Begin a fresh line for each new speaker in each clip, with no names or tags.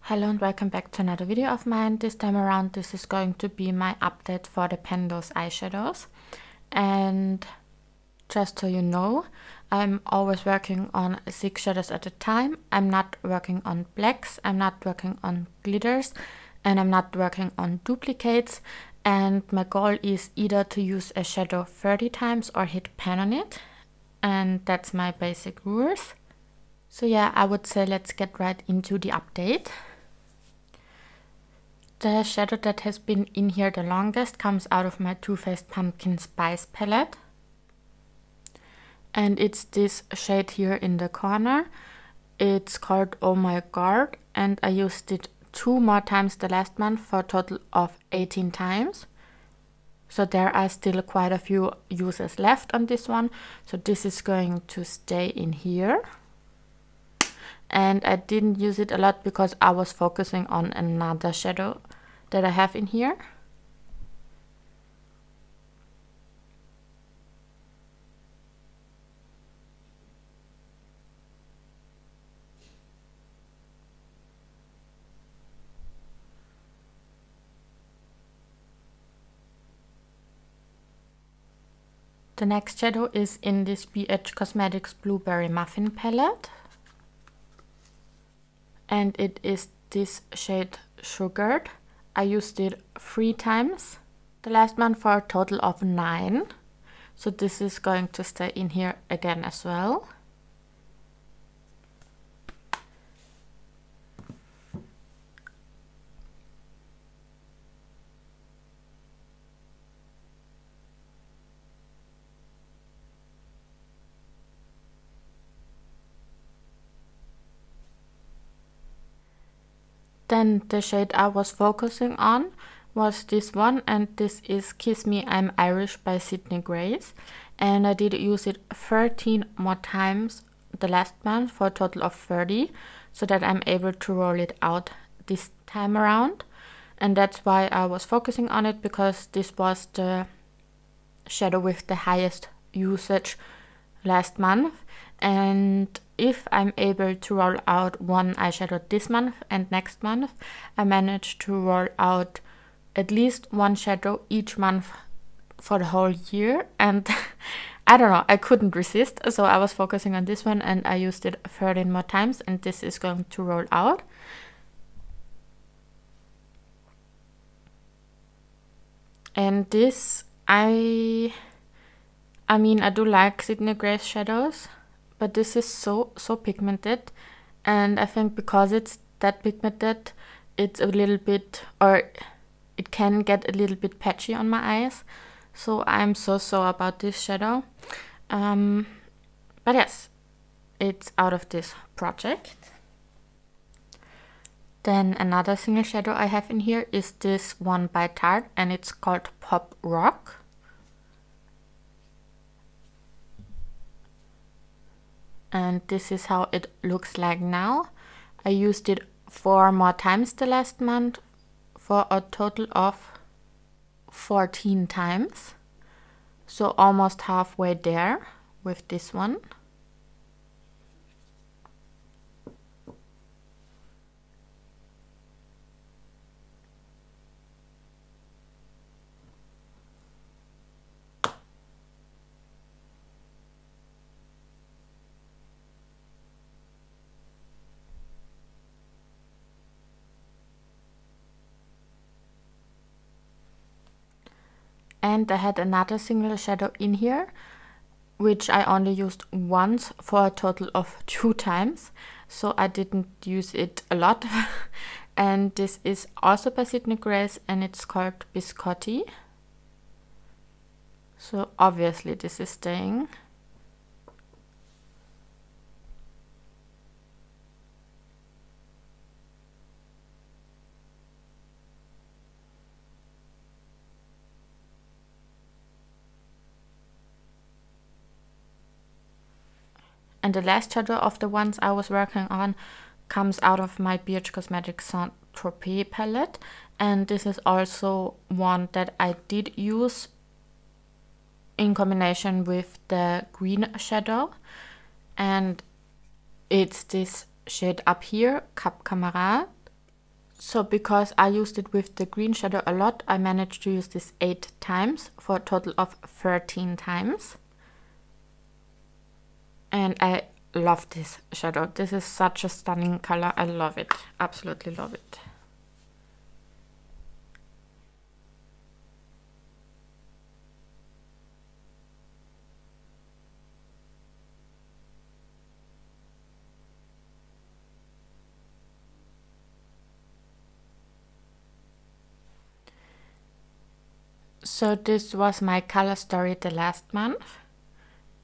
Hello and welcome back to another video of mine. This time around this is going to be my update for the Panthoseeyeshadows eyeshadows. And just so you know, I'm always working on 6 shadows at a time. I'm not working on blacks, I'm not working on glitters, and I'm not working on duplicates. And my goal is either to use a shadow 30 times or hit pan on it. And that's my basic rules. So yeah, I would say let's get right into the update. The shadow that has been in here the longest comes out of my Too Faced Pumpkin Spice palette. And it's this shade here in the corner. It's called Oh My God, and I used it 2 more times the last month for a total of 18 times. So there are still quite a few uses left on this one. So this is going to stay in here. And I didn't use it a lot because I was focusing on another shadow that I have in here. The next shadow is in this BH Cosmetics Blueberry Muffin palette. And it is this shade Sugared. I used it 3 times the last month for a total of 9. So this is going to stay in here again as well. Then the shade I was focusing on was this one, and this is Kiss Me I'm Irish by Sydney Grace. And I did use it 13 more times the last month for a total of 30, so that I'm able to roll it out this time around. And that's why I was focusing on it, because this was the shadow with the highest usage last month. And if I'm able to roll out one eyeshadow this month and next month, I managed to roll out at least one shadow each month for the whole year. And I don't know, I couldn't resist, so I was focusing on this one and I used it 13 more times, and this is going to roll out. And this, I mean, I do like Sydney Grace shadows, but this is so pigmented, and I think because it's that pigmented, it's a little bit, or it can get a little bit patchy on my eyes. So I'm so about this shadow. But yes, it's out of this project. Then another single shadow I have in here is this one by Tarte, and it's called Pop Rock. And this is how it looks like now. I used it 4 more times the last month for a total of 14 times. So almost halfway there with this one. And I had another single shadow in here, which I only used once for a total of 2 times. So I didn't use it a lot. And this is also by Sydney Grace, and it's called Biscotti. So obviously this is staying. And the last shadow of the ones I was working on comes out of my BH Cosmetics Saint-Tropez palette. And this is also one that I did use in combination with the green shadow. And it's this shade up here, Cap Camarade. So because I used it with the green shadow a lot, I managed to use this 8 times for a total of 13 times. And I love this shadow. This is such a stunning color. I love it. Absolutely love it. So this was my color story the last month.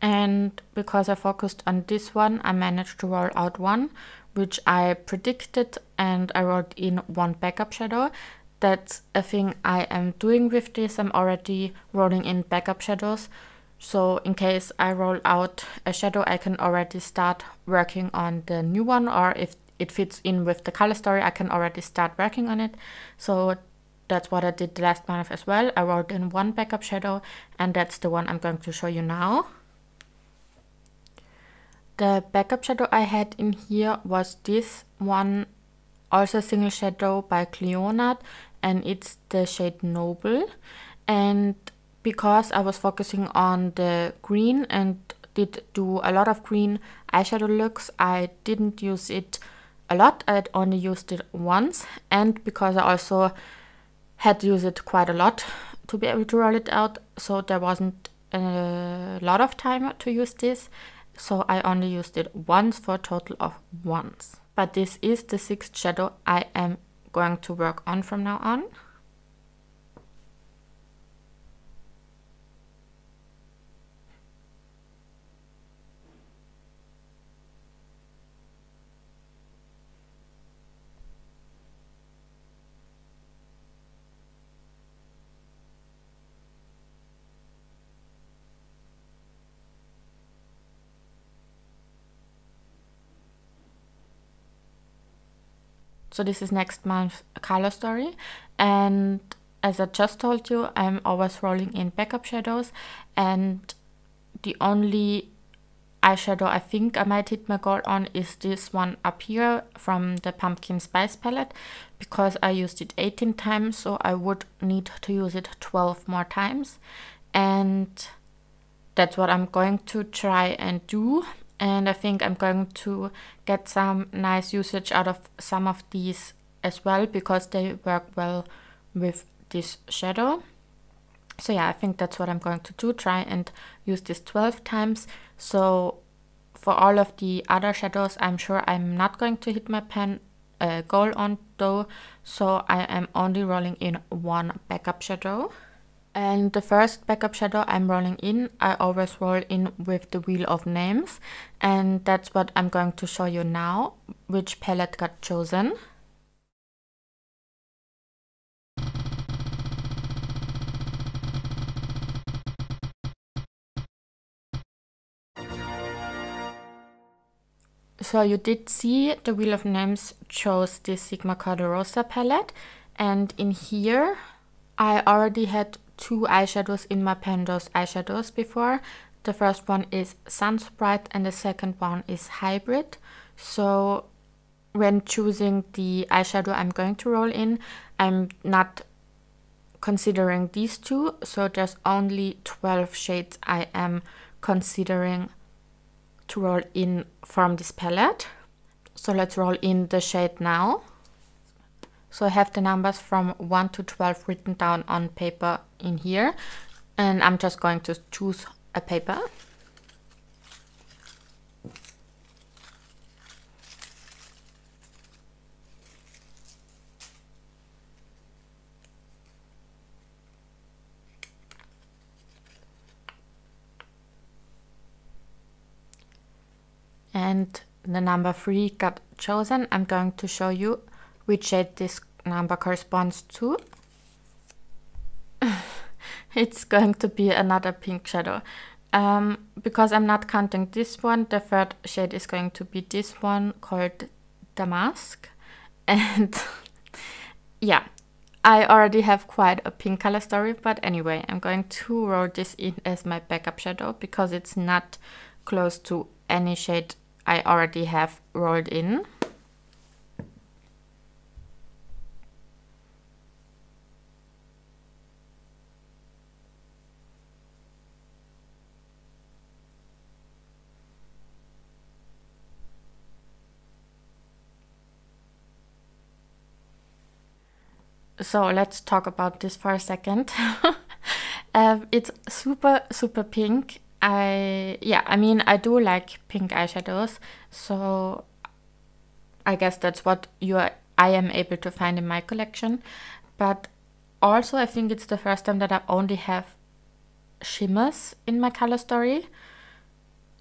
And because I focused on this one, I managed to roll out one, which I predicted, and I wrote in one backup shadow. That's a thing I am doing with this. I'm already rolling in backup shadows. So in case I roll out a shadow, I can already start working on the new one, or if it fits in with the color story, I can already start working on it. So that's what I did the last month as well. I wrote in one backup shadow, and that's the one I'm going to show you now. The backup shadow I had in here was this one, also single shadow by Cleonard, and it's the shade Noble. And because I was focusing on the green and did do a lot of green eyeshadow looks, I didn't use it a lot. I only used it once, and because I also had to use it quite a lot to be able to roll it out, so there wasn't a lot of time to use this. So I only used it once for a total of once. But this is the 6th shadow I am going to work on from now on. So this is next month's color story, and as I just told you, I'm always rolling in backup shadows, and the only eyeshadow I think I might hit my goal on is this one up here from the Pumpkin Spice palette, because I used it 18 times, so I would need to use it 12 more times, and that's what I'm going to try and do. And I think I'm going to get some nice usage out of some of these as well, because they work well with this shadow. So yeah, I think that's what I'm going to do, try and use this 12 times. So for all of the other shadows, I'm sure I'm not going to hit my pen goal on though, so I am only rolling in one backup shadow. And the first backup shadow I'm rolling in, I always roll in with the Wheel of Names, and that's what I'm going to show you now, which palette got chosen. So you did see the Wheel of Names chose this Sigma Corderosa palette, and in here I already had 2 eyeshadows in my Panthoseeyeshadows before. The first one is Sunsprite and the second one is Hybrid. So when choosing the eyeshadow I'm going to roll in, I'm not considering these 2, so there's only 12 shades I am considering to roll in from this palette. So let's roll in the shade now. So I have the numbers from 1 to 12 written down on paper in here, and I'm just going to choose a paper. And the number 3 got chosen. I'm going to show you which shade this number corresponds to. It's going to be another pink shadow. Because I'm not counting this one, the third shade is going to be this one called Damask. And yeah, I already have quite a pink color story, but anyway, I'm going to roll this in as my backup shadow because it's not close to any shade I already have rolled in. So let's talk about this for a second. It's super, super pink. I mean, I do like pink eyeshadows, so I guess that's what I am able to find in my collection. But also, I think it's the first time that I only have shimmers in my color story.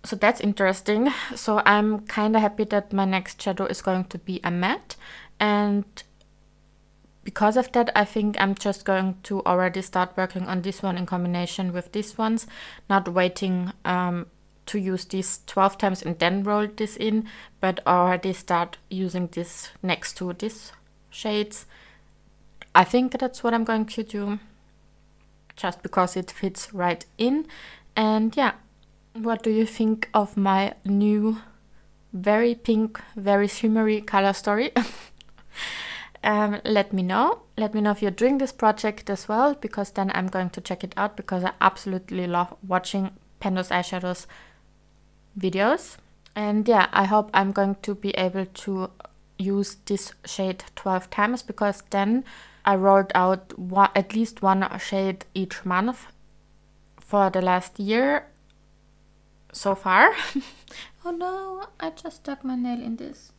So that's interesting. So I'm kind of happy that my next shadow is going to be a matte. And because of that, I think I'm just going to already start working on this one in combination with these ones, not waiting to use this 12 times and then roll this in, but already start using this next to these shades. I think that's what I'm going to do, just because it fits right in. And yeah, what do you think of my new very pink, very shimmery color story? Let me know. Let me know if you're doing this project as well, because then I'm going to check it out, because I absolutely love watching Panthoseeyeshadows videos. And yeah, I hope I'm going to be able to use this shade 12 times, because then I rolled out at least one shade each month for the last year so far. Oh no, I just stuck my nail in this.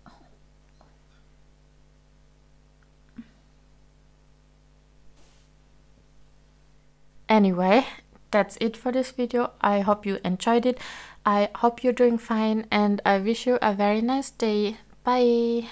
Anyway, that's it for this video. I hope you enjoyed it. I hope you're doing fine, and I wish you a very nice day. Bye!